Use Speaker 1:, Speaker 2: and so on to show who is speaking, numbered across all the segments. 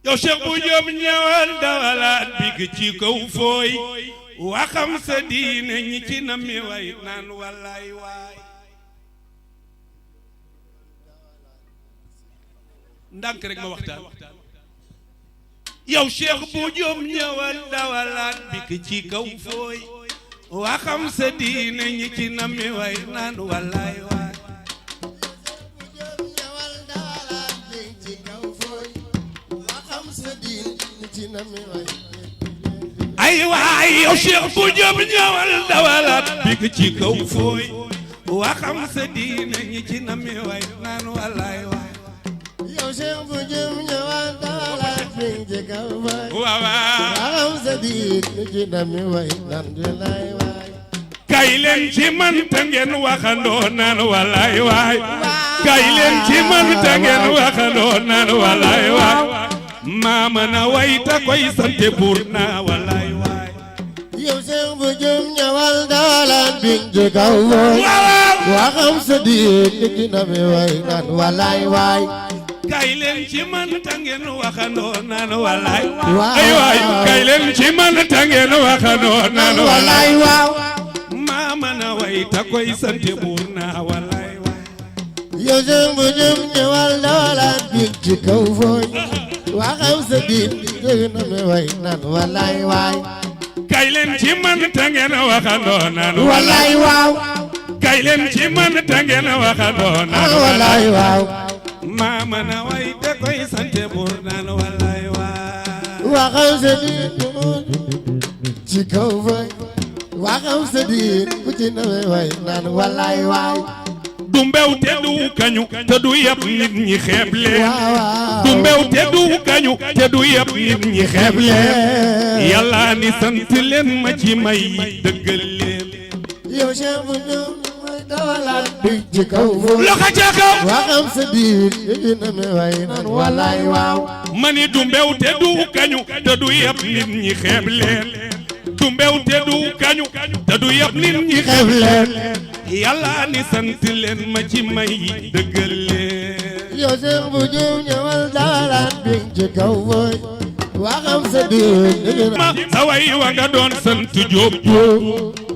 Speaker 1: yow Cheikh bu Jóob ñëwal dawalaat bi ci kaw fooy waxam sa diine ñi ci nammi way naan wallaay waay ndànk rek ma waxtaan yow Cheikh bu Jóob ñëwal dawalaat bi ci kaw fooy waxam sa diine ñi ci nammi way naan wallaay waay ay waay yow Cheikh bu Jóob ñëwal dawalaat bi ci kaw fooy waxam sa diine ñi ci nammi way naan wallaay waay
Speaker 2: yow Cheikh bu Jóob ñëwal dawalaat bi ci kaw fooy
Speaker 1: waaw
Speaker 2: waxam sa diine ñi ci nammi way naan wallaay waay
Speaker 1: kay leen ci man ta ngeen waxandoo naan wallaay waay kay leen ci man ta ngeen waxandoo naan wallaay waay maa mën a way ta koy sante buur naa wallaay waay
Speaker 2: yow Cheikh bu Jóob ñëwal dawalaat bi ci kaw fooy waxam sa diine ñi ci nammi way naan wallaay waay
Speaker 1: kay leen ci man ta ngeen waxandoo naan wallaay
Speaker 2: waaw
Speaker 1: ay waay kay leen ci man ta ngeen waxandoo naan wallaay
Speaker 2: waaw
Speaker 1: maa mën a way ta koy sante buur naa wallaay waay
Speaker 2: yow Cheikh bu Jóob ñëwal dawalaat bi ci kaw fooy waxam sa diine ñi ci nammi way naan wallaay waay
Speaker 1: kay leen ci man ta ngeen waxandoo naan
Speaker 2: wallaay waaw
Speaker 1: kay leen ci man ta ngeen waxandoo naan
Speaker 2: wallaay waaw
Speaker 1: maa mën a way te koy sante buur naan wallaay waay
Speaker 2: waxam sa diine ci kaw fooy waxam sa diine ku ci nammi way naan wallaay waay
Speaker 1: du mbew te du kañu te du yab nit ñi xeeb leen
Speaker 2: waaw
Speaker 1: du mbew te du kañu te du yab nit ñi xeeb leen yàlla ni sant leen ma ci may yi dëggal leen
Speaker 2: yow Cheikh bu Jóob mooy dawalaat bi ci kaw fooy
Speaker 1: loxo ca kaw
Speaker 2: waxam sa diine ku ci nammi way naan wallaay waaw
Speaker 1: ma ni du mbew te du kañu te du yab nit ñi xeeb leen du mbew te du kañu te du yab nit ñi xeeb leen yàlla ni sant leen ma ci may yi dëggal leen
Speaker 2: yow Cheikh bu Jóob ñëwal dawalaat bi ci kaw fooy waxam sa diine
Speaker 1: ma sa way wa nga doon sant Jóob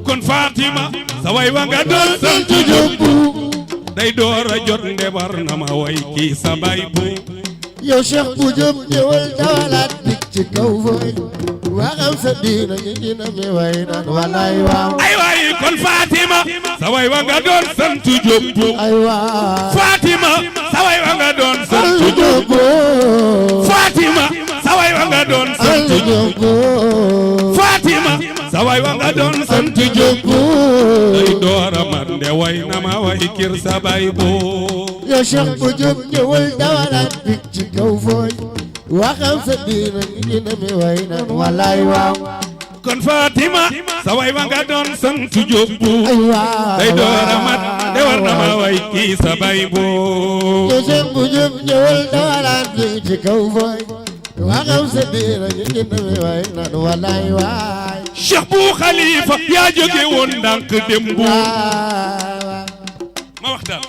Speaker 1: kon Fatima sa way wa nga doon sant Jóob day door a jot ndebar na ma way kii sa bay bu
Speaker 2: yow Cheikh bu Jóob ñëwal dawalaat bi ci kaw fooy waxam sa diine ñi ci nammi way naan wallaay waaw
Speaker 1: ay waay kon Fatima sa way wa nga doon sant Jóob
Speaker 2: ay waaw
Speaker 1: Fatima sa way wa nga doon sant Jóob Fatima sa way wa nga doon sant Jóob Fatima sa way wa nga doon sant Jóob day door a mat nde way na ma way kir sa bay bu
Speaker 2: yow Cheikh bu Jóob ñëwal dawalaat bi ci kaw fooy waxam sa diine ñi ci nammi way naan wallaay waaw
Speaker 1: kon Fatima sa way wa nga doon sant Jóob
Speaker 2: ay waaw
Speaker 1: day door a mat nde war na ma way kii sa bay bu
Speaker 2: yow Cheikh bu Jóob ñëwal dawalaat bi ci kaw fooy waxam sa diine ñi ci nammi way naan wallaay waay
Speaker 1: Cheikh bu Khalifa yaa jóge woon ndànk dem bu
Speaker 2: waaw
Speaker 1: ma waxtaan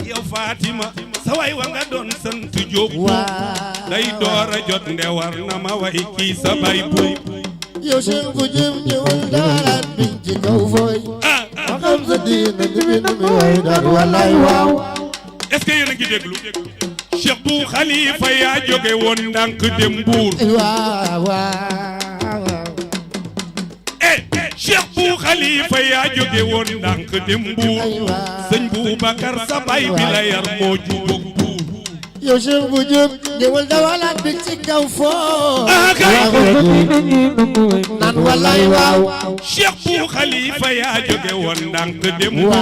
Speaker 1: yow Fatima sa way wa nga doon sant Jóob day door a jot nde war na ma way kii sa bay bu
Speaker 2: yow Cheikh bu Jóob ñëwal dawalaat bi ci kaw fooy waxam sa diine ñi ci nammi way naan wallaay waaw
Speaker 1: est-ce que yéen a ngi déglu Cheikh bu Khalifa yaa jóge woon ndànk dem Mbuur
Speaker 2: waaw waaw
Speaker 1: Cheikh bu Khalifa yaa jóge woon ndànk dem Mbuur sëñ Boubacar sa bay bi la yar moo jubóog buur
Speaker 2: yow Cheikh bu Jóob ñëwal dawalaat bi ci kaw fooy naan wallaay waaw
Speaker 1: Cheikh bu Khalifa yaa jóge woon ndànk dem Mbuur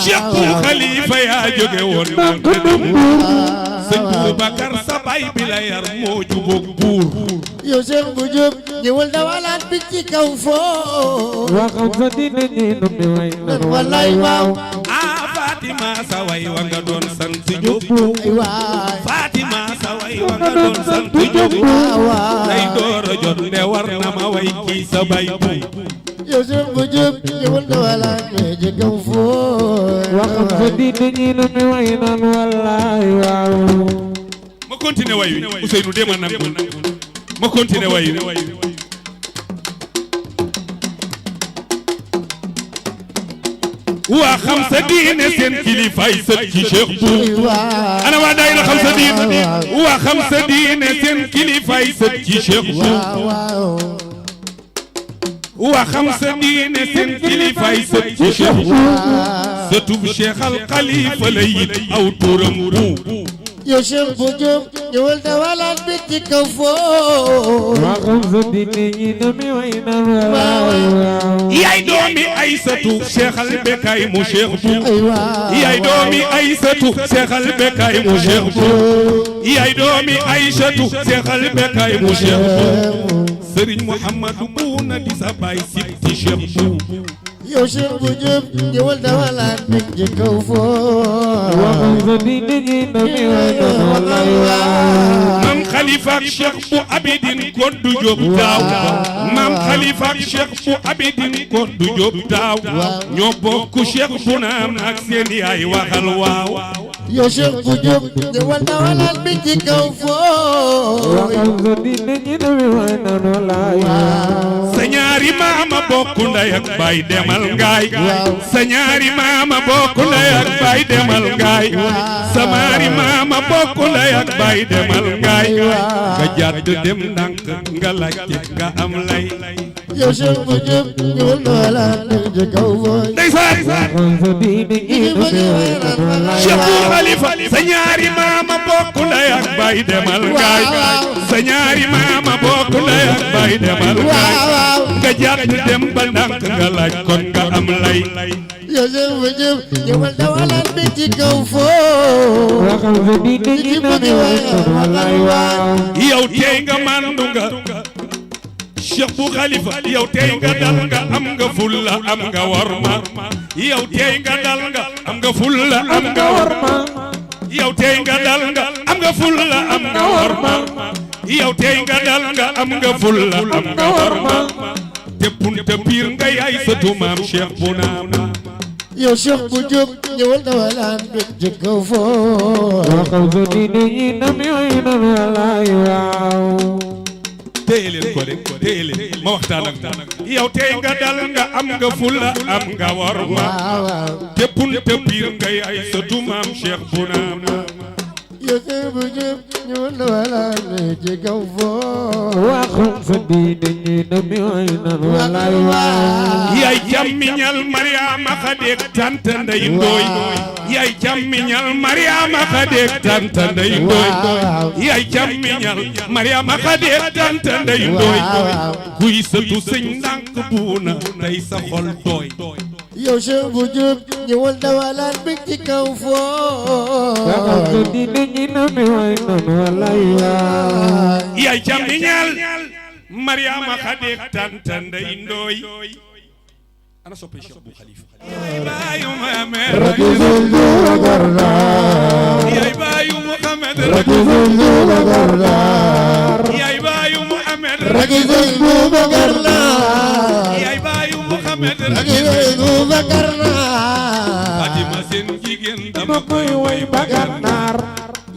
Speaker 1: Cheikh bu Khalifa yaa jóge woon ndànk dem Mbuur sëñ Boubacar sa bay bi la yar moo jubóog buur
Speaker 2: yow Cheikh bu Jóob ñëwal dawalaat bi ci kaw fooy
Speaker 3: waxam sa diine ñi nammi way
Speaker 2: naan wallaay waaw
Speaker 1: Fatima sa way wa nga doon sant Jóob
Speaker 2: ay waay
Speaker 1: Fatima sa way wa nga doon sant Jóob day door a jot nde war na ma way kii sa bay bu
Speaker 2: yow Cheikh bu Jóob ñëwal dawalaat bi ci kaw fooy
Speaker 3: waxam sa diine ñi nammi way naan wallaay waaw
Speaker 1: ma continuer way wi Ousseynou dema nangul ma continuer way wi waa xam sa diine seen kilifaay sët ci Cheikh Bou ana waa daayira xam sa diine waa xam sa diine seen kilifaay sët ci Cheikh Bou waa xam sa diine seen kilifaay sët ci Cheikh Bou sëtub Cheikh al Khalifa la yit aw turam bu
Speaker 2: yow Cheikh Bou Diop ñëwal dawalaat bi ci kaw foo
Speaker 3: waa xam sa diine ñi dami way na
Speaker 1: yaay doomi Aysatu Cheikh al Bekkaay mu Cheikh Bou yaay doomi Aysatu Cheikh al Bekkaay mu Cheikh Bou yaay doomi Aysatu Cheikh al Bekkaay mu Cheikh Bou Serigne Mouhamadou Bouna di sa baay sibti Cheikh Bou
Speaker 2: yow Cheikh Bou Diop ñëwal dawalaat bi ci kaw foo
Speaker 3: waa xam sa diine ñi dami way na
Speaker 1: Mam Khalifa ak Cheikh Bou Abidine Koddu Diop daaw Mam Khalifa ak Cheikh Bou Abidine Koddu Diop daaw ñoo bokk Cheikh Bou naam ak seen yaay waxal waaw
Speaker 2: yow Cheikh Bou Diop ñëwal dawalaat bi ci kaw foo
Speaker 3: waa xam sa diine ñi dami way na
Speaker 1: sa ñaari maama bokk ndey ak baay demal ngaay sa ñaari maama bokk ndey ak baay demal ngaay sa ñaari maama bokk ndey ak baay demal ngaay nga jàdd dem ndànk nga laajte nga am lay
Speaker 2: yow Cheikh Bou Diop ñëwal dawalaat bi ci kaw foo
Speaker 1: ndeysaan
Speaker 3: xam sa diine ñi dami way na
Speaker 1: Cheikh Bou Khalifa sa ñaari maama bokk ndey ak baay demal ngaay sa ñaari maama bokk ndey ak baay demal ngaay nga jàdd dem ba ndànk nga laaj kon nga am lay
Speaker 2: yow Cheikh Bou Diop ñëwal dawalaat bi ci kaw foo
Speaker 3: waa xam sa diine ñi dami way na
Speaker 1: yow tey nga mandu nga Cheikh Bou Khalifa yow tey nga dal nga am nga fulla am nga warma yow tey nga dal nga am nga fulla am nga warma yow tey nga dal nga am nga fulla am nga warma yow tey nga dal nga am nga fulla am nga warma te punta biir nga yaay sëtu maam Cheikh Bou naam
Speaker 2: yow Cheikh Bou Diop ñëwal dawalaat bi ci kaw foo
Speaker 3: waa xam sa diine ñi dami way na waaw
Speaker 1: téye leen ko de téye leen ma waxtaan ak yow tey nga dal nga am nga fulla am nga warma te punta biir nga yaay sëtu maam Cheikh Bou naam
Speaker 2: yow Cheikh Bou Diop ñëwal dawalaat bi ci kaw foo
Speaker 3: waa xam sa diine ñi dami way na
Speaker 1: yaay jàmmiñal Mariama Xadeek tante Ndey Ndooy yaay jàmmiñal Mariama Xadeek tante Ndey Ndooy yaay jàmmiñal Mariama Xadeek tante Ndey Ndooy kuy sëtu sëñ ndànk buuna tey sa xol tooy
Speaker 2: yow Cheikh Bou Diop ñëwal dawalaat bi ci kaw foo
Speaker 3: waa xam sa diine ñi dami way na
Speaker 1: yaay jàmmiñal Mariama Xadeek tante Ndey Ndooy ana soppe Cheikh Bou Khalifa baayu Muhammad yaay baayu Muhammad yaay baayu Muhammad yaay baayu Muhammad Fatima seen jigéen dama koy way bagar naar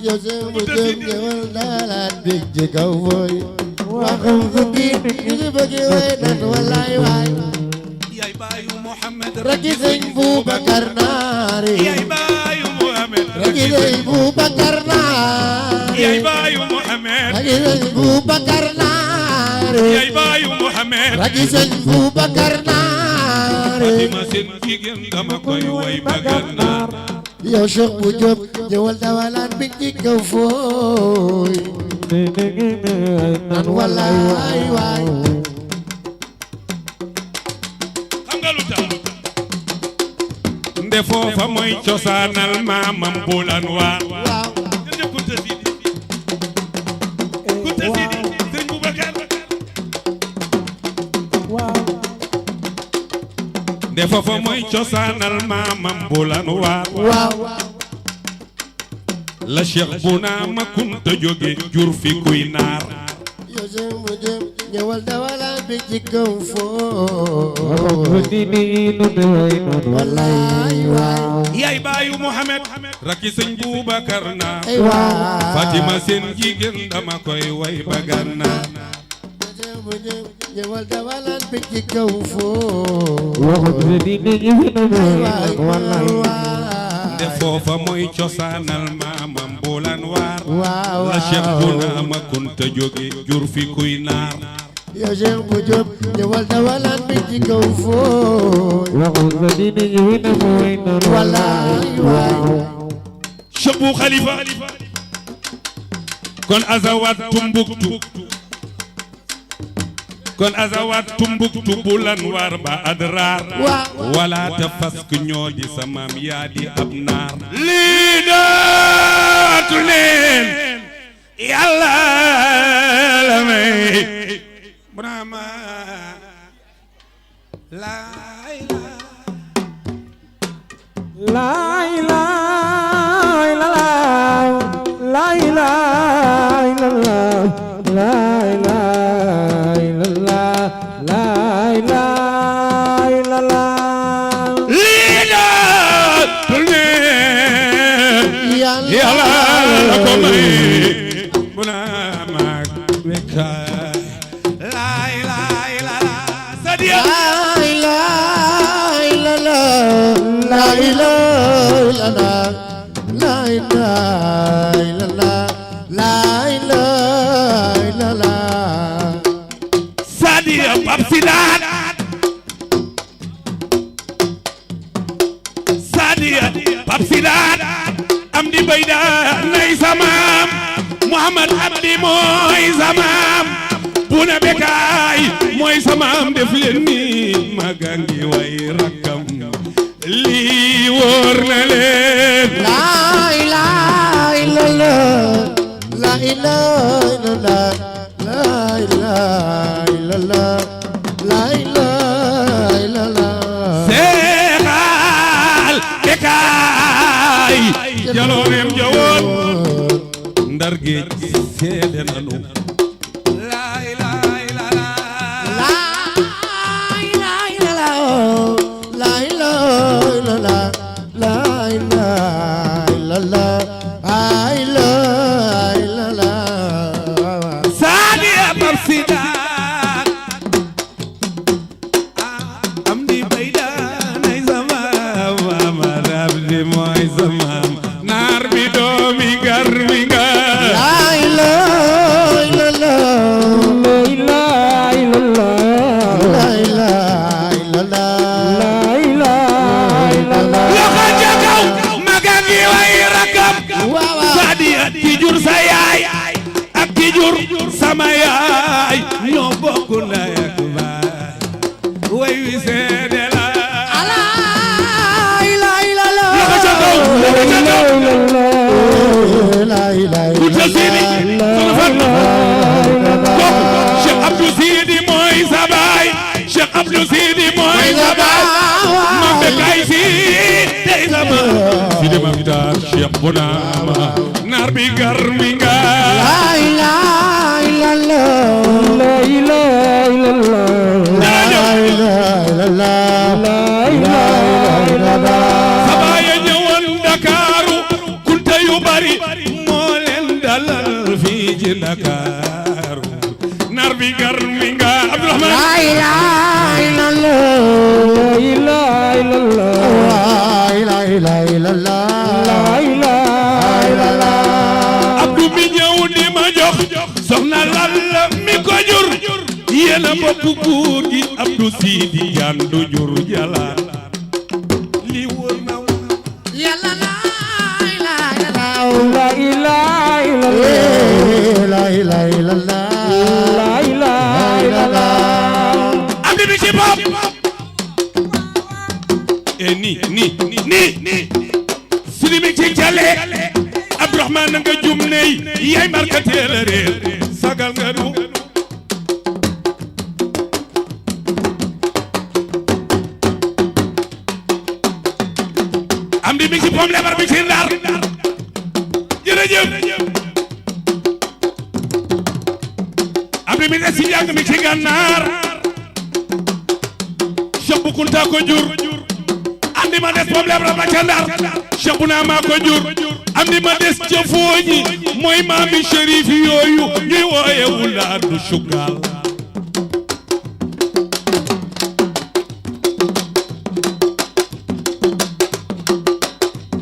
Speaker 2: yow Cheikh Bou Diop ñëwal dawalaat bi ci kaw foo waa xam sa diine ñi bëgg way nan wallaay waay
Speaker 1: yaay baayu Muhammad
Speaker 2: raki sëñ Boubacar Naari
Speaker 1: yaay baayu Muhammad
Speaker 2: raki sëñ Boubacar Naari
Speaker 1: yaay baayu Muhammad
Speaker 2: raki sëñ Boubacar Naari
Speaker 1: yaay baayu Muhammad
Speaker 2: raki sëñ Boubacar Naari
Speaker 1: Fatima seen jigéen dama koy way bagar naar
Speaker 2: yow Cheikh Bou Diop ñëwal dawalaat bi ci kaw fooy nan wallaay waay
Speaker 1: xam nga lu tax nde foofa mooy cosaanal maamam bulan waa
Speaker 2: waaw
Speaker 1: jërëjëf Kunta Sidi Kunta Sidi sëñ Boubacar nde foofa mooy cosaanal maamam bulan waa
Speaker 2: waaw
Speaker 1: la Cheikh Bou naama Kunta jóge jur fi kuy naar
Speaker 2: yow Cheikh Bou Diop ñëwal dawalaan bi ci kaw
Speaker 3: waxam di ni nu mi way noonu
Speaker 2: wallaay waay
Speaker 1: yaay baayu Muhammad rakki sëñ Boubacar Naar
Speaker 2: ay waay
Speaker 1: Fatima seen jigéen dama koy way ba Gànnaar
Speaker 2: ñëwal dawalaan bi ci kaw
Speaker 3: waxam di ni nu mi way wallaay
Speaker 1: nde foofa mooy cosaanal maamam bulan waar
Speaker 2: waaw
Speaker 1: la Cheikh Buna ma kunta jóge jur fi kuy naar
Speaker 2: yow Cheikh bu Jóob ñëwal dawalaan bi ci kaw
Speaker 3: waxam di ni nu mi way noonu
Speaker 2: wallaay waay
Speaker 1: Cheikh bu Khalifa kon azawat Tumbuktu kon azawat Tumbuktu bulan waar ba adrar wala te fask ñoo di samam yaa di ab naar lii dootu leen yàlla la may Brahma la Amdi Bayda nay samam Muhammad Abdi mooy samam Buna Bekaay mooy samam def leen ni magangi way rakam lii wóor na leen
Speaker 2: la ilaha illallah la ilaha illallah la ilaha illallah la ilaha illallah
Speaker 1: Seexal Bekaay jalooreem jawoon Ndar géej seede nanu la ilaha illallah
Speaker 2: la ilaha illallah la ilaha illallah la ilaha illallah
Speaker 1: Sadia Babsidaat Amdi Bayda nay samam Muhammad Abdi mooy samam naar bi doomi garmi nga
Speaker 2: la ilaha illallah la ilaha illallah
Speaker 1: loxo ca kaw maga ngi way rakam Sadia ki jur sa yaay ak ki jur sama yaay ñoo bokk ndey ak baay way wi seede la loxo ca kaw
Speaker 2: la ilaha
Speaker 1: Kunta Sidi sama fan kooku Cheikh Abdou Sidi mooy sa baay Cheikh Abdou Sidi mooy sa baay Mam Bekaay si tey sama Sidi Mamdar Cheikh Bounama naar bi garmi nga
Speaker 2: la ilaha illallah la ilaha illallah la ilaha illallah
Speaker 1: sa baay ñëwoon Dakaru kunta yu bari moo leen dalal fii ci Dakaru naar bi garmi nga Abdourahmane
Speaker 2: la ilaha illallah la ilaha illallah la ilaha illallah
Speaker 1: Abdou mi ñëw di ma jox soxna Lalla mi ko jur yéena bokk góor gi Abdou Sidi yandu jur jalaan li wóor na
Speaker 2: yàlla la ilaha illallah
Speaker 3: la ilaha
Speaker 2: la ilaha illallah la ilaha illallah
Speaker 1: Abdou mi ci bopp e ni Sidi mi ci jale Abdourahmane nga jum ney yaay marka teel a réer sagal nga du am di mi ci pom lebar bi ci Ndar jërëjëf Abdou mi des ci njàng mi ci Gànnaar Cheikh Bou Kounta ko jur andi ma des problème la ba ca Ndar Cheikh Bou naa maa ko jur andi ma des ca Fooñi mooy maami Chérif yooyu ñuy wooye wulaadu sugal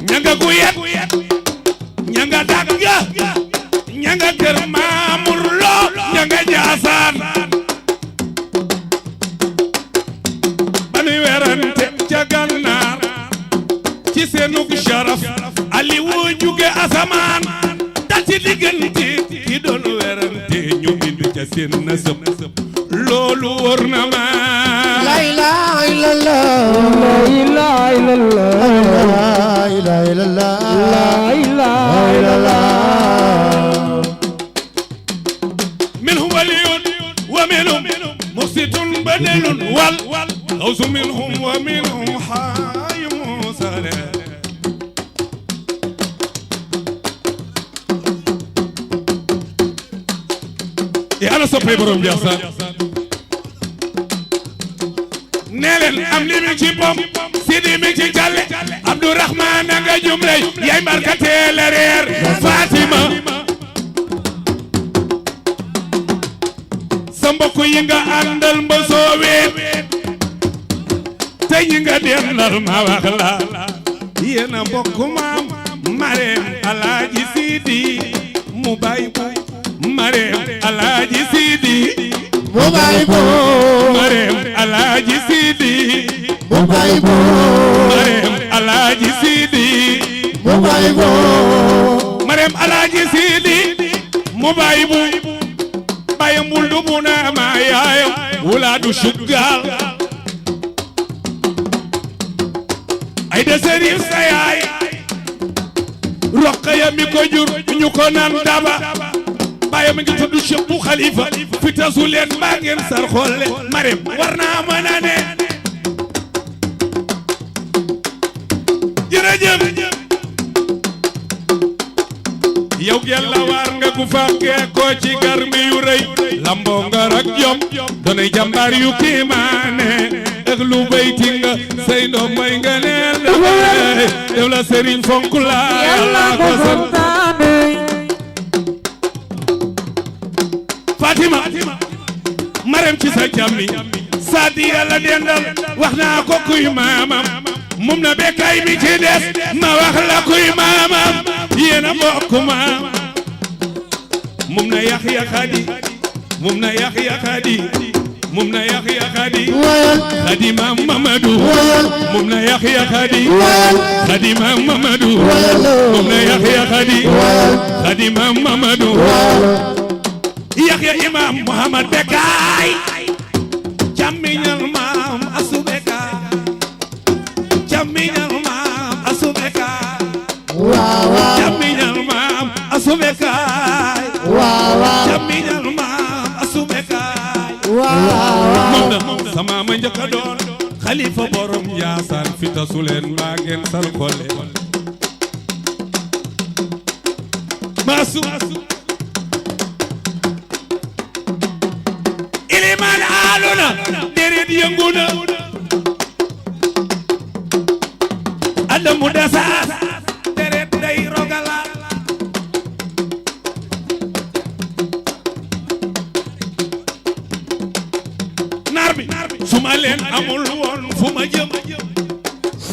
Speaker 1: ñanga guyet ñanga dagga ñanga kër Maamur Lo ñanga Njaasaan ba nuy werante ca Gànnaar ci seenug sharaf ali woo jóge asamaan dal ci diggante ki doon werante ñu bindu ca seen nasab loolu wóor na ma
Speaker 2: la ilaha illallah
Speaker 3: la ilaha illallah
Speaker 2: la ilaha illallah
Speaker 3: la ilaha illallah
Speaker 1: minhum waliyun wa minhum muqsitun badalun wal xawsu minhum wa minhum xaayu musale ana soppay borom Njaasaan nee leen am li mi ci bom Sidi mi ci Jalle Abdourahman nga jumlay yaay mbarkatee la reer Fatima sa mbokk yi nga àndal mba sooween te ñi nga dendal ma wax la yéena mbokk maam Mareem Alaaji Sidi mu bay Mareem Alaaji Sidi
Speaker 2: mu bay bo
Speaker 1: Mareem Alaaji Sidi
Speaker 2: mu bay bo
Speaker 1: Mareem Alaaji Sidi
Speaker 2: mu bay bo
Speaker 1: Mareem Alaaji Sidi mu bay bu bayam bul du bu na ma yaayam wulaadu sugal ay de Sëriñ sa yaay Roqaya mi ko jur ñu ko naan daba bayam ngi tudd Cheikh Bou Khalifa fi tasu leen mbaa ngeen sar xolle Mareem war naa mën a ne jërëjëf yow gel la war nga ku fàkkee ko ci garmi yu rëy lamboo nga rak jom doonay jàmbaar yu kiimaane ak lu bayti nga say ndoom may nga neel def la sëriñ fonk la yàlla ko santaane Fatima Mareem ci sa jàmmi Sadi yàlla dendal wax naa ko kuy maamam mum na bekkaay bi ci des ma wax la kuy maamam yéena bokk maam mum na Yaxya Xadi mum na Yaxya Xadi mum na Yaxya Xadi Xadi maam Mamadou mum na Yaxya Xadi Xadi maam Mamadou mum na Yaxya Xadi Xadi maam Mamadou Yaxya Imam Muhammad Bekkaay càmmiñal maam Asu Bekkaay càmmiñal maam Asu Bekkaay càmmiñal maam Asu Bekkaay càmmiñal maam Asu Bekkaay moom na sama ma njëkk a doon xalifa borom Njaasaan fi tasu leen mbaa ngeen sal xolle maasu ilimaan aaluna deret yëngu na adamu dasaas deret day rogala naar bi su ma leen amul woon fu ma jëm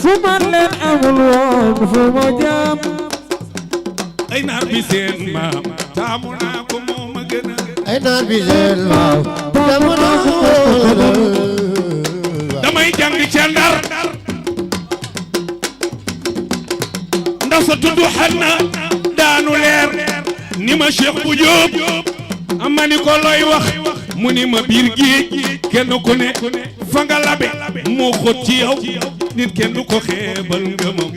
Speaker 3: su ma leen amul woon fu ma jëm
Speaker 1: ay naar bi seen maam taamu naa ko moo ma gën a
Speaker 2: ay naar bi seen maam taamu naa ko
Speaker 1: damay jàng ca Ndar ndax sa tudd xanna daanu leer ni ma Cheikh bu Jóob ama ni ko looy wax mu ni ma biir géej kenn ku ne fa nga labe moo xóot ci yow nit kenn du ko xeebal ngëmam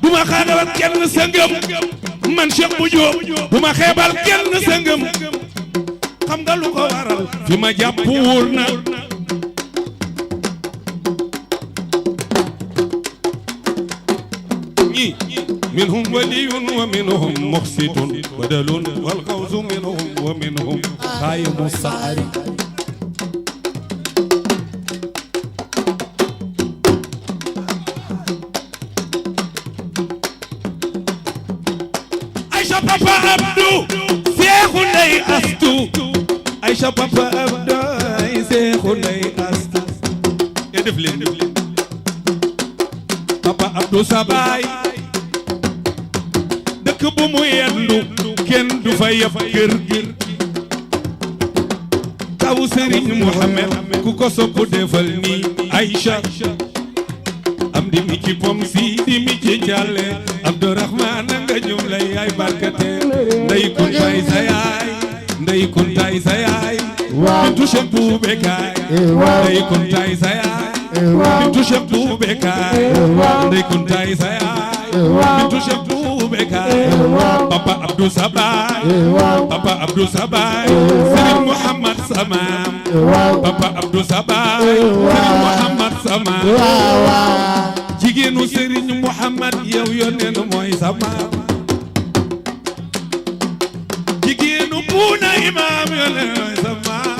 Speaker 1: bu ma xaadawal kenn sa ngëm man Cheikh bu Jóob bu ma xeebal kenn sa ngëm xam nga lu ko waral fi ma jàpp wóor na منهم ولي ومنهم مقسط بدل والغوث منهم ومنهم خايم الصحر عائشة بابا عبدو شيخ لي أستو عائشة بابا عبدو شيخ لي أستو يا دفلين بابا عبدو سباي dëkk bu mu yendu kenn du fa yab kër taw Serigne Mohamed ku ko sopp defal ni Aïcha am di mi ci pom si di mi ci jàlle Abdourahman nga ñum lay ay barkate ndey kuntay sa yaay ndey kuntay sa yaay bintu Cheikh Boubekay ndey kuntay sa yaay bintu Cheikh Boubekay ndey kuntay sa yaay bintu Cheikh Boubekay Papa Abdou Sabay Papa Abdou Sabay Serigne Mohamad Samam Papa Abdou Sabay Serigne Mohamad Samam jigéenu Serigne Mohamad yow yónneen mooy Samam jigéenu Buuna Imam yónneen mooy Samam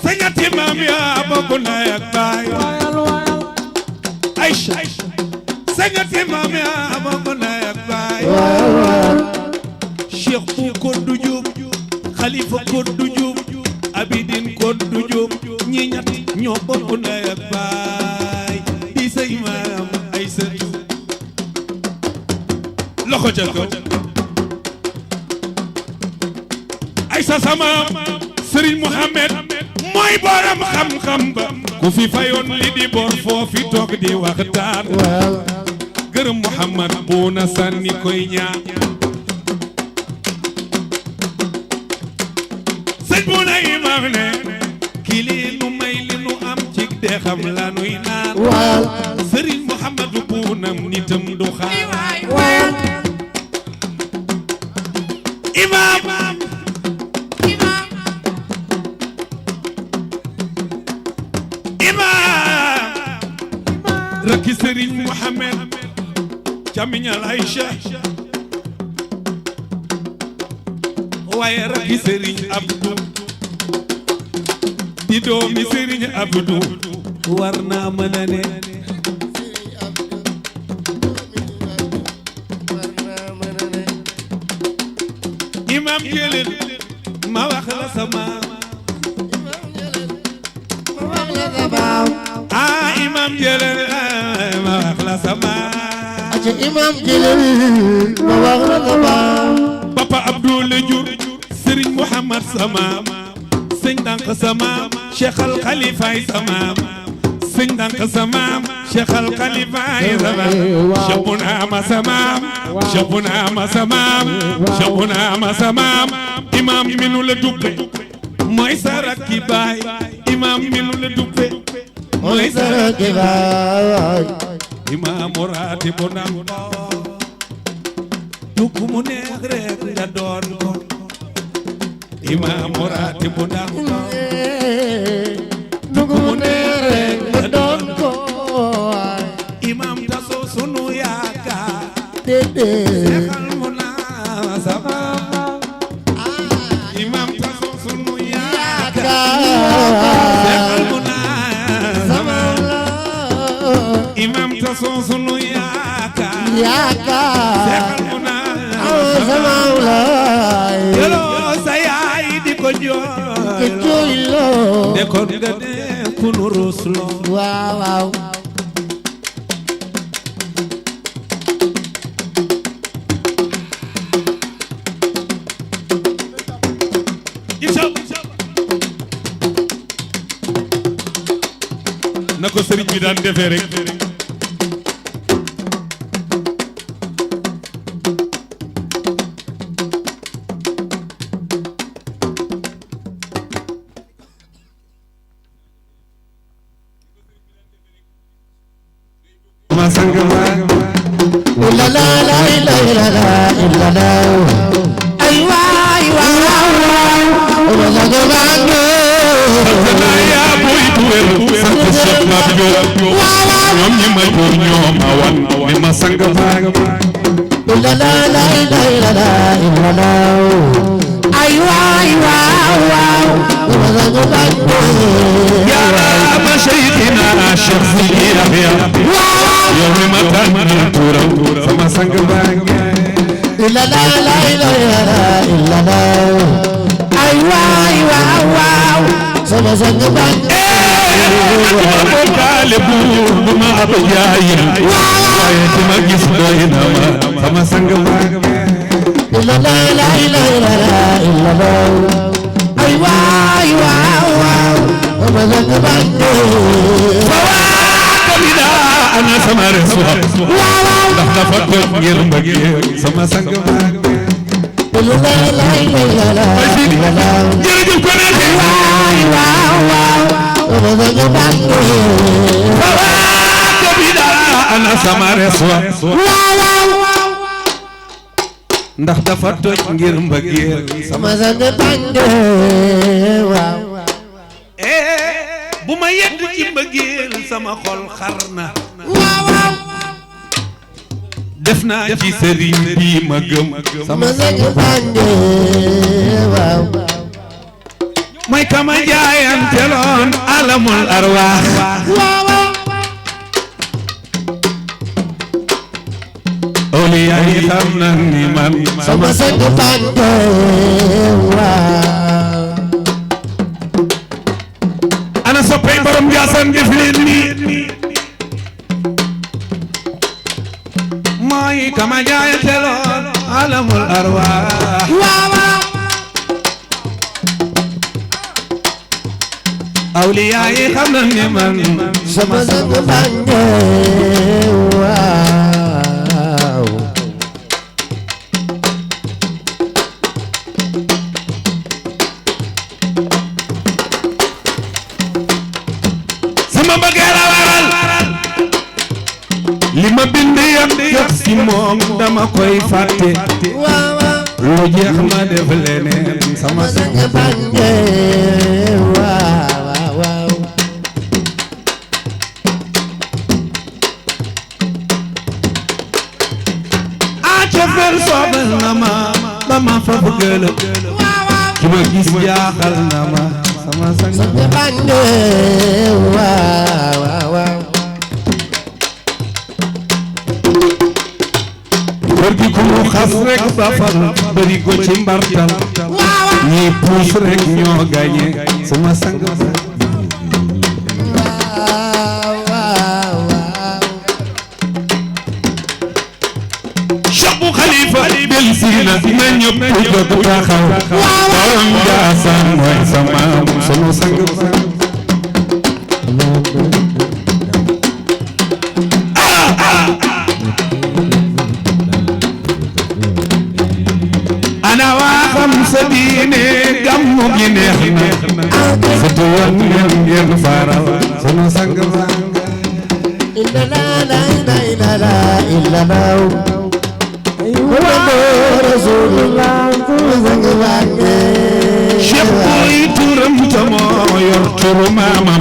Speaker 1: sañati maam yaa bokk ndey ak baay Aïcha sañati maam yaa bokk ndey ak baay Cheikh bu Koddu Jóob Khalifa Koddu Jóob Abidin Koddu Jóob ñi ñett ñoo bokk ndey ak baay di say maam Aïcha loxo ca kaw Aïcha sama Serigne Mohamed mooy borom xam-xam ba ku fi fayoon li di bor foofi toog di waxtaan gërëm Muhammad Buuna sànni koy ñaan sëñ Buuna Imam ne kii li nu may li nu am ci de xam la nuy naan Serigne Muhammad Buunam nitam du xaar Imam rakki Serigne Mohamed camiñal Aïcha waaye rakki Serigne Abdou di doomi Serigne Abdou war naa mën a ne imam jëlel ma wax la sama imam jëlel ma wax la sama
Speaker 2: aca imam jëlel ma wax la sama
Speaker 1: Papa Abdou la jur Serigne Mohamad sama sëñ dank sama Cheikh Al Khalifa sama sëñ dank sama Cheikh Al Khalifa sama Cheikhouna ma sama Cheikhouna ma sama Cheikhouna ma sama imam minu la duppe mooy saraki baay imam minu la duppe mooy saraki baay imam raati bu nam dugg mu neex rek nga doon ko imam raati bu nam dugg mu neex rek nga doon ko imam taso sunu yaakaar
Speaker 2: dédé
Speaker 1: seexal mu naa sama imam taso sunu yaakaar seexal mu naa sama imam taso sunu yaakaar seexal mu naa sama yeloo sa yaay di ko jooyloo de kon nga de ku nu rusloo
Speaker 2: waaw waaw
Speaker 1: na ko sëriñ bi daan defee rek ma sang ma
Speaker 2: la la la la la la la ay waay waay la la la
Speaker 1: ya boy tuwel sant Cheikh ñoom ñi ma jur ñoo ma wan ni ma sang baa
Speaker 2: illa la la illa la illa la ay waay waaw waaw
Speaker 1: yaa ma Cheikhina Cheikh Sidi Yahya yow mi ma tànnal turam sama sang baa
Speaker 2: illa la la illa la ay waay waaw waaw sama sang baa
Speaker 1: kaale buur bu ma ab yaayil waaye ci ma gis doy na ma sama sang baa
Speaker 2: illa la la illa la ay waay waaw waaw sama sang baa
Speaker 1: kamina ana sama resuwa ndax dafa toog ngir mbëggeel sama sang baa
Speaker 2: illa la la illa la
Speaker 1: jërëjëf ko ne
Speaker 2: waay waaw waaw
Speaker 1: kamina ana sama resuwa ndax dafa toog ngir mbëggeel
Speaker 2: sama sang baa waaw
Speaker 1: bu ma yedd ci mbëggeel sama xol xar na def naa ci sëriñ bi ma gëm
Speaker 2: sama sang baa waaw
Speaker 1: mooy kama jaayanteloon alamul arwaax awliya yi xam na ni man
Speaker 2: sama sang baa waaw
Speaker 1: ana soppay borom Njaasaan def leen nii mooy kama jaayanteloon alamul arwaax awliya yi xam na ni man
Speaker 2: sama sang baa waaw
Speaker 1: sama mbëggeel la waral li ma bind yam jox si moom dama koy fàtte lu jeex ma def leneen sama sang
Speaker 2: baa waaw
Speaker 1: cofeel soobal na ma ba ma fa bëgg la ki ma gis jaaxal na ma sama sang
Speaker 2: baa waaw
Speaker 1: kër gi ku mu xas rek ba far bëri ko ci mbartal ñi puus rek ñoo gañe sama sang Cheikh Khalifa del sina na ñëpp jóg taxaw borom Njaasaan mooy sama sang ana waa xam sa diine gàmmu gi neex na sa tuwan ngeen faral sama sang
Speaker 2: illa la la illa la illa la rasulullah sang baa
Speaker 1: Cheikh boy turam tamoo yor turu maamam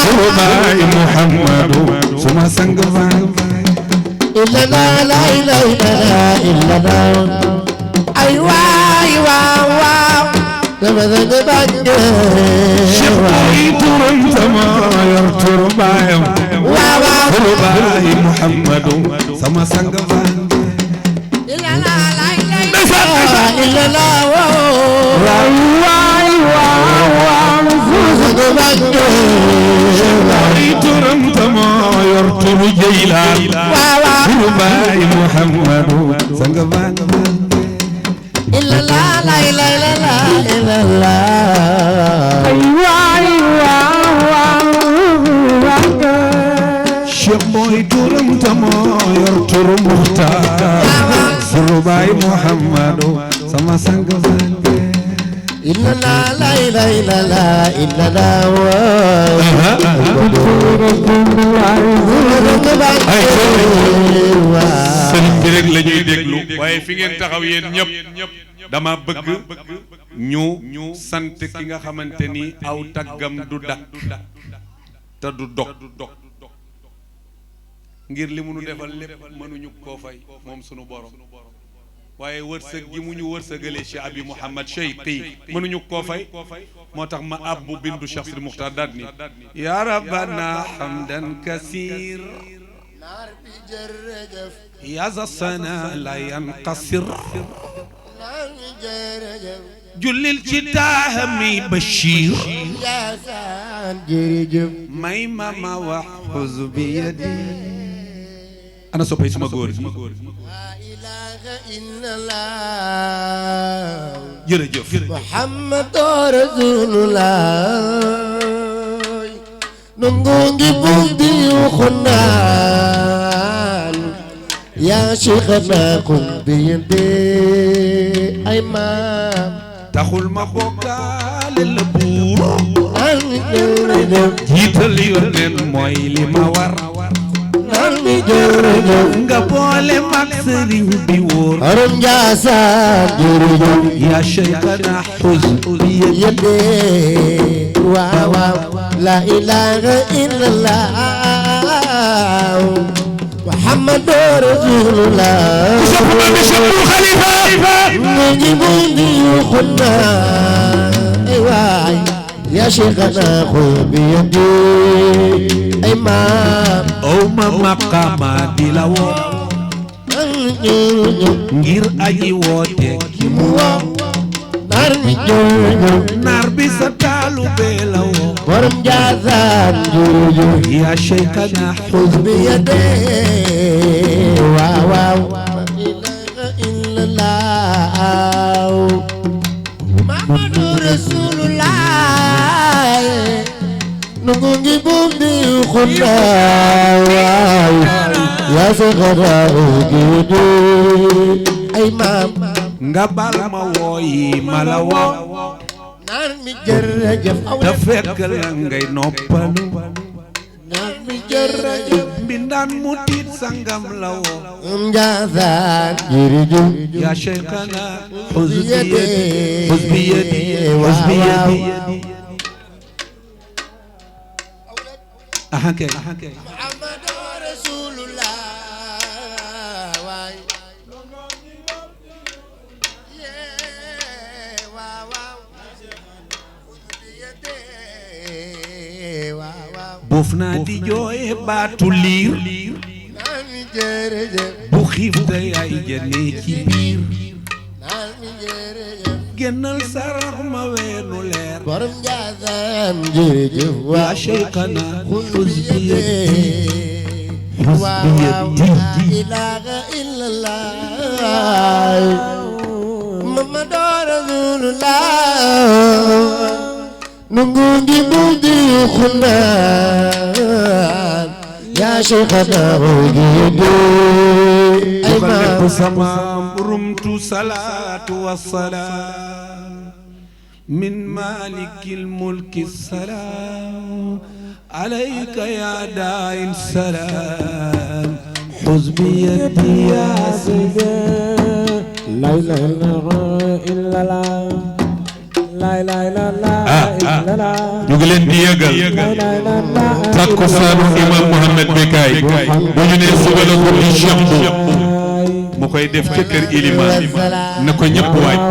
Speaker 1: turu baay Muhammadu sama sang
Speaker 2: illa la la illa la ay waay waaw waaw sama sang baa
Speaker 1: Cheikh boy turam tamoo yor turu baayam turu baay Muhammadu sama sang
Speaker 2: illa la illa la waay waaw sama sang baa
Speaker 1: boy turam tamoo yor turu Jeylaan turu baay Muhammadu sang
Speaker 2: illa la la illa la
Speaker 1: Cheikh boy turam tamoo yor turu Muxtaar turu baay Muhammadu sama sang
Speaker 2: illa la la illa la
Speaker 1: sëriñ bi rek la ñuy déglu waaye fi ngeen taxaw yéen ñëpp dama bëgg ñu sant ki nga xamante ni aw taggam du dakk te du dog ngir li mu nu defal lépp mënuñu koo fay moom sunu borom waaye wërsëg gi mu ñu wërsëgalee Cheikh Abi Mouhamad Cheyqi mënuñu koo fay moo tax ma abbu bindu Cheikh Sidi Muxtaar daat ni ya rabbana hamdan kasir
Speaker 2: naar bi jërëjëf
Speaker 1: ya zasana la yanqasir
Speaker 2: naar bi jërëjëf
Speaker 1: jullil ci taahami Bachir
Speaker 2: yaasaan jërëjëf
Speaker 1: may ma wax xuzu bi yadi ana soppay suma góor gi
Speaker 2: laa ilaaha illallah
Speaker 1: jërëjëf
Speaker 2: Muhammadu Rasulullah nungu ngi bugdi yuxunaan yaa Cheikhana qul bi yadi ay maam
Speaker 1: taxul ma bokkaale la buur
Speaker 2: naan mi jërëjëf
Speaker 1: jiital yónneen mooy li ma war
Speaker 2: naan mi jërëjëf
Speaker 1: nga boole mag sëriñ bi wóor
Speaker 2: Aram Njaasaan jërëjëf
Speaker 1: yaa Cheikhana xuz bi
Speaker 2: yadi waaw waaw la ilaha illallah Muhammadu Rasulullah ngi bundi yuxuna ay waay ya Cheikhana xul bi yadi ay maam
Speaker 1: aw ma maqama di la woo ngir aji woote ki mu woo
Speaker 2: naar mi jërëjëf
Speaker 1: naar bi sa taalu bee la woo
Speaker 2: borom Njaasaan jërëjëf
Speaker 1: yaa Cheikhana
Speaker 2: xuz bi yadi waaw waaw la ilaha illallah Muhammadu Rasulullah nungu ngi bundi xunda waaw yaa Cheikhana gidi ay maam
Speaker 1: nga bal ma wooyi ma la woo
Speaker 2: naar mi jërëjëf
Speaker 1: te fekk la ngay noppalu
Speaker 2: naar mi jërëjëf
Speaker 1: mbindaan mu tiit sangam la woo
Speaker 2: Njaasaan jërëjëf
Speaker 1: yaa Cheikhana xuz bi yadi xuz bi yadi xuz bi yadi aha kay
Speaker 2: Muhammadu Rasulullah waay waaw waaw
Speaker 1: buuf naa di jooye baatu liir
Speaker 2: naan mi jërëjëf
Speaker 1: bu xiif te yaay jëne ci biir
Speaker 2: naan mi jërëjëf
Speaker 1: génnal sarax ma weenu leer
Speaker 2: borom Njaasaan jërëjëf
Speaker 1: yaa Cheikhana xuz bi yadi
Speaker 2: waaw waaw la ilaha illallah Muhammadu Rasulullah nungu ngi bugdi xunaan yaa Cheikhana gidi ay maam
Speaker 1: sama rumtu salaatu wassalaam min maalikil mulki salaam alayka yaa daa'in salaam xuz bi yadi yaa sayyidi
Speaker 3: la ilaha illallah la ilaha illallah
Speaker 1: ñu ngi leen di yëgal takkusaanu imam Mohamed Bekay bu ñu nee suba la guddi Cheikh mu koy def ca kër Ilimaan na ko ñëpp waaj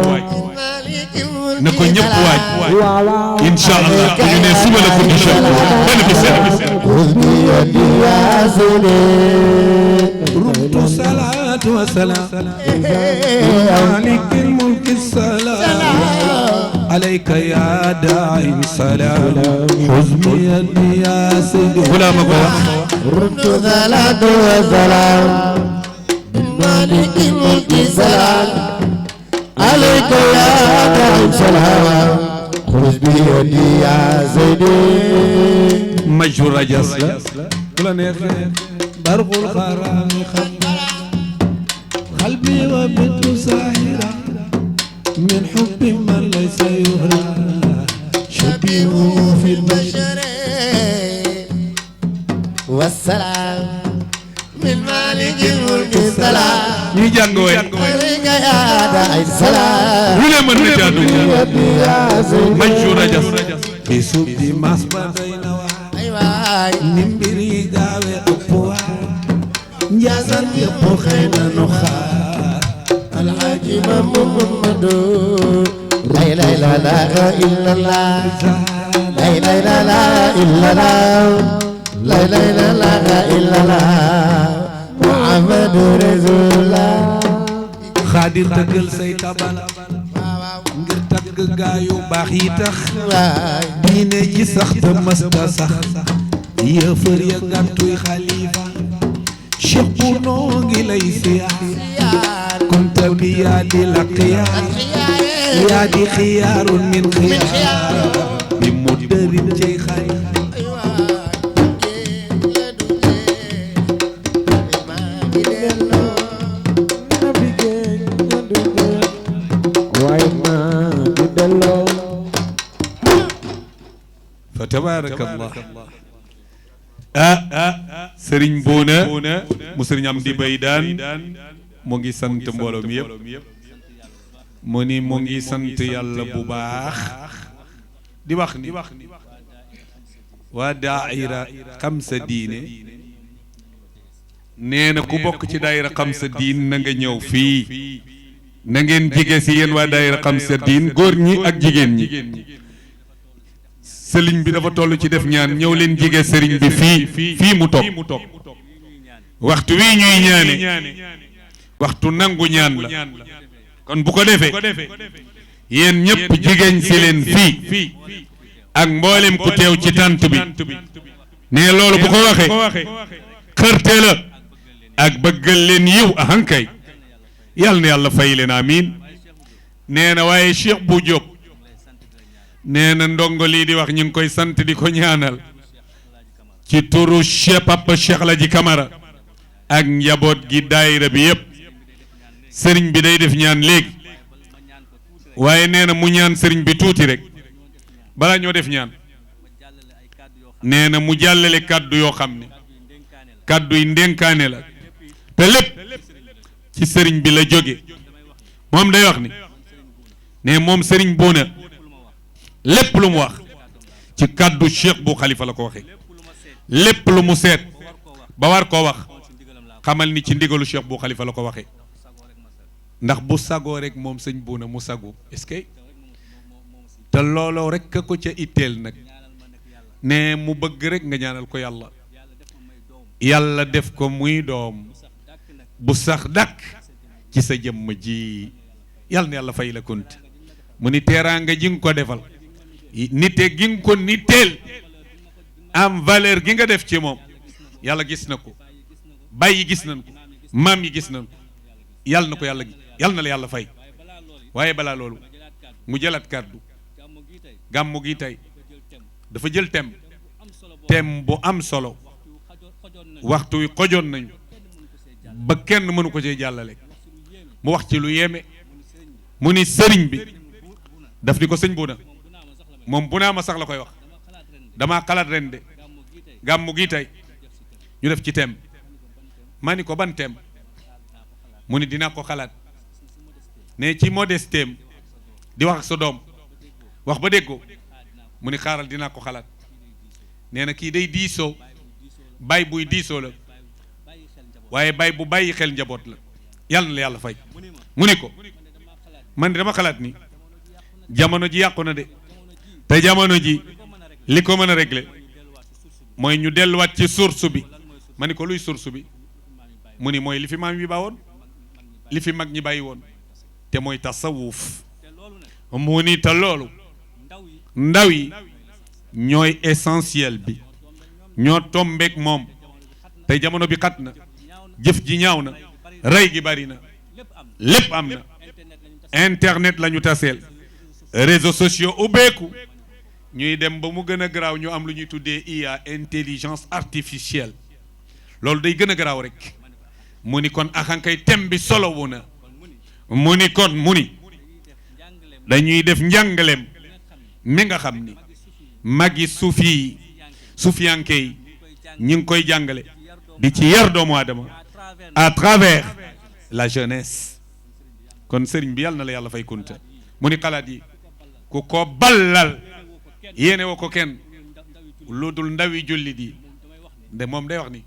Speaker 1: na ko ñëpp waaj incha allah bu ñu nee suba la guddi Cheikh benn bi seen
Speaker 2: xuz bi yadi yaa sayyidi
Speaker 1: rumtu salaatu wa salaam maalikil mulki salaam alayka yaa daa'in salaam xuz bi yadi yaa sayyidi wala ma ko wax
Speaker 2: rumtu salaatu wa salaam maalikil mulki salaam alayka yaa daa'in salaam xuz bi yadi yaa sayyidi
Speaker 1: majju rajas la ku la neexee barqul xaraami xam qalbi wa bintu saahira min xubbi man laysa yuhra shabihu fi
Speaker 2: البشر والسلام من مالك الملك السلام
Speaker 1: ñuy jàng way
Speaker 2: عليك يا داعي السلام
Speaker 1: lu ne mën na caa dugg
Speaker 2: يا سيدي
Speaker 1: majju rajas bi subdi mas ba day na waa
Speaker 2: أيوة waay
Speaker 1: ni mbiri gaawe ëpp waay Njaasaan yëpp xëy na nu xaar
Speaker 2: alxaaji Mamadu lay lay la la illallah lay lay la la illallah lay lay la la illallah Muhammadu Rasulullah
Speaker 1: xaadir tëggal say tabala ngir tagg gaayu baax yi tax
Speaker 2: waay
Speaker 1: diine ji sax te mësta sax yëfër ya gàntuy xalifa Cheikh bu noo ngi lay siyaar kunta bi yaa di la xiyaar yaa di xiyaarun min xiyaar bi mu dërin cay xay fa tabaarakallah sëriñ Bouna mu sëriñ Amdi Baydaan mu ngi sant mbooloo mi yëpp mu ni mu ngi sant yàlla bu baax di wax ni waa daaira xam sa diine nee na ku bokk ci daaira xam sa diin na nga ñëw fii na ngeen jige si yéen waa daaira xam sa diin góor ñi ak jigéen ñi sëriñ bi dafa toll ci def ñaan ñëw leen jige sëriñ bi fii mu toog waxtu wii ñuy ñaane waxtu nangu ñaan la kon bu ko defee yéen ñëpp jigéen si leen fii ak mboolem ku teew ci tant bi ne loolu bu ko waxee xërte la ak bëggal leen yiw ahankay yàlla na yàlla fay leen amiin nee na waaye Cheikh bu Diop nee na ndongo lii di wax ñu ngi koy sant di ko ñaanal ci turu Cheikh Papa Cheikh Alaji Camara ak njaboot gi daayira bi yëpp sëriñ bi day def ñaan léegi waaye nee na mu ñaan sëriñ bi tuuti rek balaa ñoo def ñaan nee na mu jàllale kàddu yoo xam ne kàddu yi ndénkaane la te lépp ci sëriñ bi la jóge moom day wax ni ne moom sëriñ Bouna lépp lu mu wax ci kàddu Cheikh bu Khalifa la ko waxee lépp lu mu seet ba war koo wax xamal ni ci ndigalu Cheikh bu Khalifa la ko waxee ndax bu sagoo rek moom sëñ Bouna mu sagu est-ce que te looloo rek ka ko ca itteel nag ne mu bëgg rek nga ñaanal ko yàlla def ko muy doom bu sax dàkk ci sa jëmm ji yàlla na yàlla fay la kunt mu ni teraanga ji nga ko defal nite gi nga ko niteel am valeur gi nga def ci moom yàlla gis na ko bàyyi gis nañ ko maam yi gis nañ ko yàlla na ko yàlla na la yàlla fay waaye balaa loolu mu jëlaat kàddu gàmmu gi tey dafa jël thème bu am solo waxtu wi xojoon nañu ba kenn mënu ko cee jàllale mu wax ci lu yéeme mu ni sëriñ bi daf di ko sëñ Bouna moom bu naa ma sax la koy wax damaa xalaat ren de gàmmu gi tey ñu def ci thème ma ni ko ban thème mu ni dinaa ko xalaat ne ci modestem di wax ak sa doom wax ba déggoo mu ni xaaral dinaa ko xalaat nee na kii day diisoo bay buy diisoo la waaye bay bu bàyyi xel njaboot la yàlla na la yàlla fay mu ni ko man dama xalaat ni jamono ji yàqu na de te jamono ji li ko mën a régler mooy ñu delluwaat ci source bi ma ni ko luy source bi mu ni mooy li fi maam yi bàyyi woon li fi mag ñi bàyyi woon te mooy tasawuf mu ni te loolu ndaw yi ñooy essentiel bi ñoo tombeek moom te jamono bi xat na jëf ji ñaaw na rey gi bari na lépp am na internet la ñu taseel réseaux sociaux ubbeeku ñuy dem ba mu gën a garaaw ñu am lu ñuy tuddee IA intelligence artificielle loolu day gën a garaaw rek mu ni kon axankay thème bi solo wu na mu ni kon mu ni dañuy def njàngaleem mi nga xam ni magi sufiyanke yi ñi ngi koy jàngale di ci yar doomu aadama à travers la jeunesse kon sëriñ bi yàlla na la yàlla fay kunta mu ni xalaat yi ku ko ballal yéene woo ko kenn lu dul ndawi jullit yi de moom day wax ni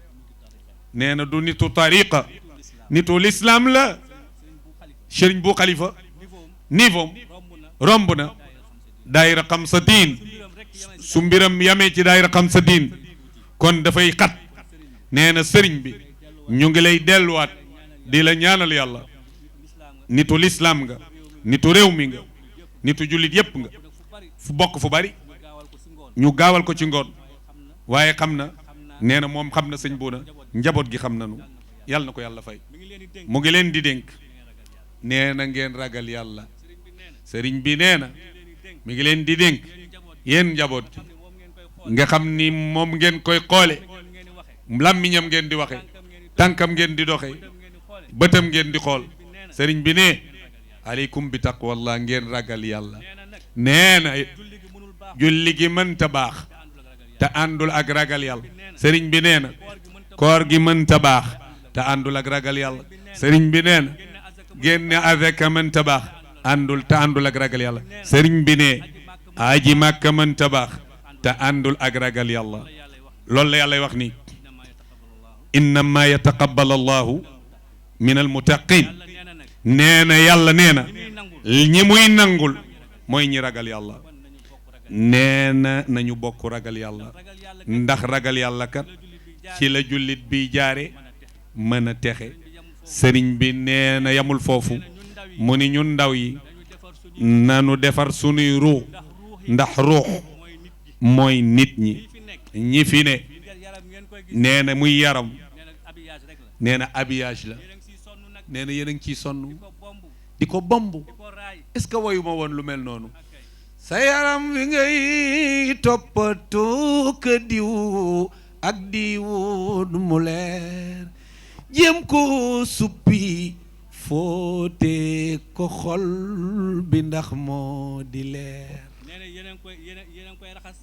Speaker 1: nee na du nitu tariqa nitu lislaam la sëriñ bu xalifa niveau romb na daayira xam sa diin su mbiram yamee ci daayira xam sa diin kon dafay xat nee na sëriñ bi ñu ngi lay delluwaat di la ñaanal yàlla nitu lislaam nga nitu réew mi nga nitu jullit yépp nga fu bokk fu bari ñu gaawal ko ci ngoon waaye xam na nee na moom xam na sëñ Bouna njaboot gi xam nanu yàlla na ko yàlla fay mu ngi leen di dénk nee na ngeen ragal yàlla sëriñ bi nee na mi ngi leen di dénk yéen njaboot gi nga xam ni moom ngeen koy xoole làmmiñam ngeen di waxe tànkam ngeen di doxe bëtam ngeen di xool sëriñ bi ne aleykum bi taqwallah ngeen ragal yàlla nee na julli gi mënta baax te àndul ak ragal yàlla sëriñ bi nee na koor gi mënta baax te àndul ak ragal yàlla sëriñ bi nee na génne azaka mënta baax te àndul ak ragal yàlla sëriñ bi ne aji màkka mënta baax te àndul ak ragal yàlla loolu la yàlla wax ni innama yataqabbal allahu min almuttaqin nee na yàlla nee na ñi muy nangul mooy ñi ragal yàlla nee na nañu bokk ragal yàlla ndax ragal yàlla kat ci la jullit bi jaare mën a texe sëriñ bi nee na yamul foofu mu ni ñun ndaw yi nanu defar sunuy ruux ndax ruux mooy nit ñi fi ne nee na muy yaram nee na habillage la nee na yéen a ngi ciy sonn di ko bomb est-ce que woyu ma woon lu mel noonu sa yaram wi ngay toppatoo ka diw ak diwu mu leer jéem ko suppi foote ko xol bi ndax moo di leer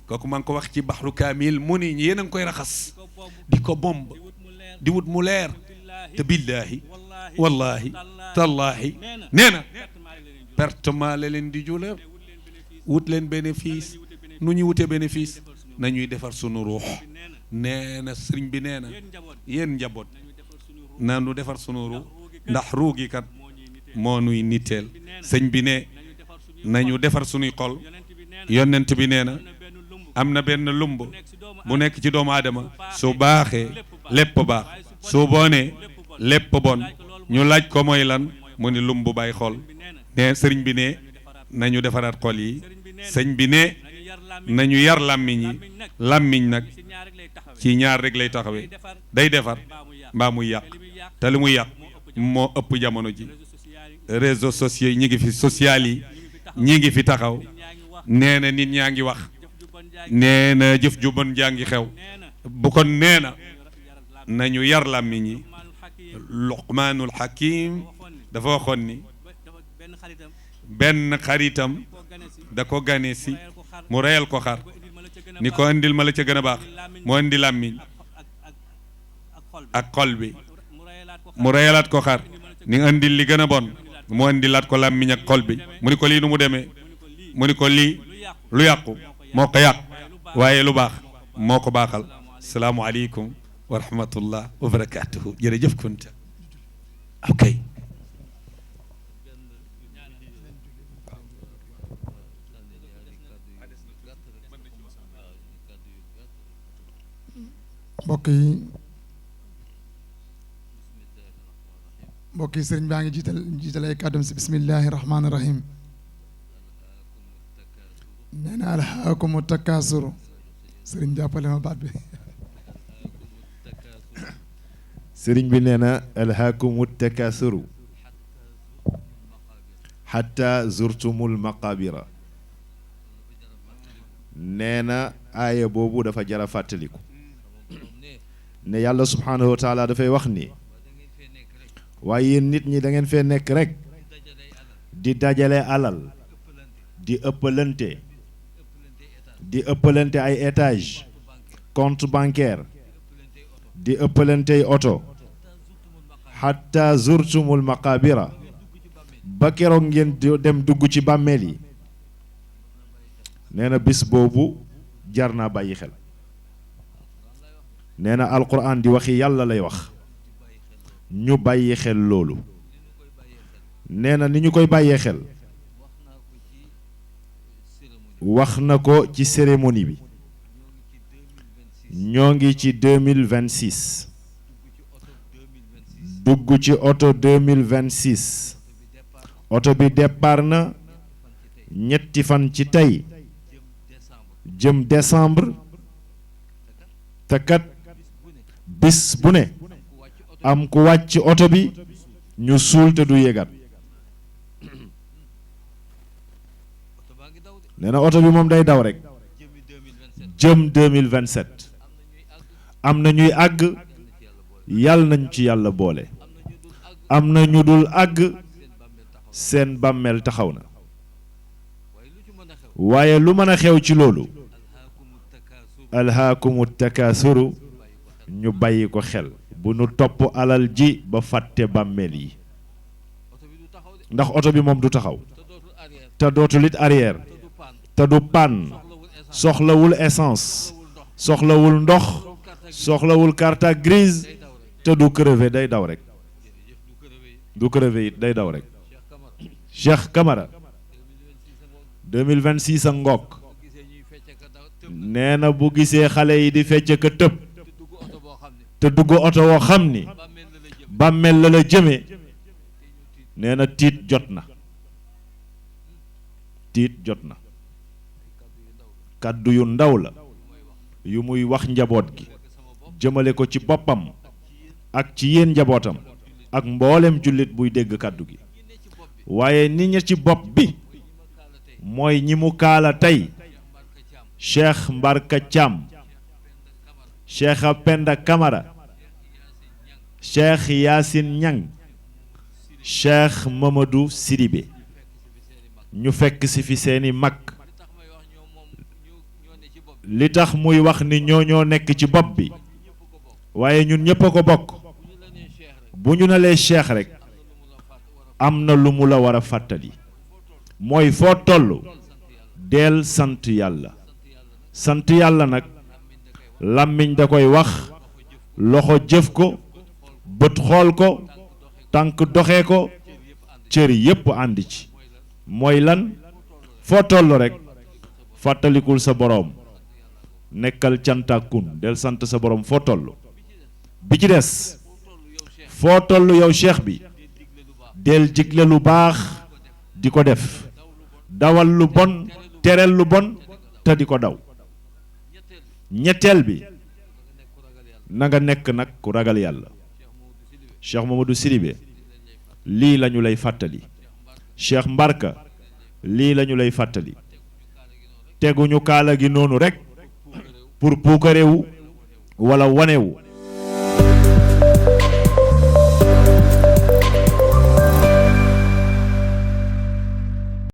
Speaker 1: kooku maa ngi ko wax ci baxru kaamil mu ni yéen a ngi koy raxas di ko bomb di wut mu leer te billaahi wallahi tallaahi nee na pertement la leen di jula wut leen bénéfice nu ñuy wutee bénéfice nañuy defar sunu ruux nee na sëriñ bi nee na yéen njaboot nanu defar sunu ruux ndax ruux gi kat moo nuy nitteel sëñ bi ne nañu defar sunuy xol yonent bi nee na am na benn lumb bu nekk ci doomu aadama su baaxee lépp baax su bonee lépp bon ñu laaj ko mooy lan mu ni lumb bay xol ne sëriñ bi ne nañu defaraat xol yi sëñ bi ne nañu yar làmmiñ yi làmmiñ nag ci ñaar rek lay taxawee day defar mbaa muy yàq te li muy yàq moo ëpp jamono ji réseaux sociaux yi ñi ngi fi social yi ñi ngi fi taxaw nee na nit ñaa ngi wax nee na jëf ju bon jaa ngi xew bu kon nee na nañu yar làmmiñ yi Luqmaanul Hakim dafa waxoon ni benn xaritam da ko gane si mu reyal ko xar ni ko indil ma la ca gën a baax mu indi làmmiñ ak xol bi mu reyalaat ko xar ni indil li gën a bon mu indilaat ko làmmiñ ak xol bi mu ni ko lii nu mu demee mu ni ko lii lu yàqu moo ko yàq waaye lu baax moo ko baaxal salaamualeykum wa rahmatullah wa barakatuhu jërëjëf Kunta ok
Speaker 4: mbokk yi sëriñ baa ngi jiital ay kàddum si bismillahi rahmaani rahim nee na alhaakumu takaasuru sëriñ jàppale ma baat bi
Speaker 2: sëriñ bi nee na alhaakumu takaasuru xatta zurtumul maqabira nee na aaya boobu dafa jara fàttaliku ne yàlla subhaanahu wa taala dafay wax ni waaye yéen nit ñi da ngeen fee nekk rek di dajale alal di ëppalante ay étage compte bancaire di ëppalante ay oto hatta zurtumul maqabira ba keroog ngeen dem dugg ci bàmmeel yi nee na bis boobu jar naa bàyyi xel nee na alquran di waxi yàlla lay wax ñu bàyyi xel loolu nee na ni ñu koy bàyyee xel wax na ko ci cérémonie bi ñoo ngi ci 2026 dugg ci oto 2026 oto bi départ na ñetti fan ci tey jëm décembre te kat bis bu ne am ku wàcc oto bi ñu suul te du yéegat nee na oto bi moom day daw rek jëm 2027 am na ñuy àgg yàlla nañ ci yàlla boole am na ñu dul àgg seen bàmmeel taxaw na waaye lu mën a xew ci loolu alhaakumu takaasuru ñu bàyyi ko xel bu nu topp alal ji ba fàtte bàmmeel yi ndax oto bi moom du taxaw te dootul it arrière te du panne soxlawul essence soxlawul ndox soxlawul carte grise te du crevé day daw rek du crevé it day daw rek Cheikh Camara 2026 a ngoog nee na bu gisee xale yi di fecc ka tëb te dugg oto woo xam ni bàmmeel la la jëmee nee na tiit jot na kàddu yu ndaw la yu muy wax njaboot gi jëmale ko ci boppam ak ci yéen njabootam ak mboolem jullit buy dégg kàddu gi waaye nit ñi ci bopp bi mooy ñi mu kaala tey Cheikh Mbarka Thiam Cheikh Penda Camara Cheikh Yacine Niang Cheikh Mamadou Sidibé ñu fekk si fi seeni mag li tax muy wax ni ñoo nekk ci bopp bi waaye ñun ñépp a ko bokk bu ñu nalee Cheikh rek am na lu mu la war a fàttali mooy foo toll deel sant yàlla nag làmmiñ da koy wax loxo jëf ko bët xool ko tànk doxee ko cër yépp ànd ci mooy lan foo toll rek fàttalikul sa boroom nekkal cantakun del sant sa boroom foo toll bi ci des foo toll yow cheikh bi del jigle lu baax di ko def dawal lu bon tereel lu bon te di ko daw ñetteel bi na nga nekk nag ku ragal yàlla Cheikh Mamadou Sidibé lii lañu lay fàttali Cheikh Mbarka lii lañu lay fàttali teguñu kaala gi noonu rek pour puukarewu wala wanewu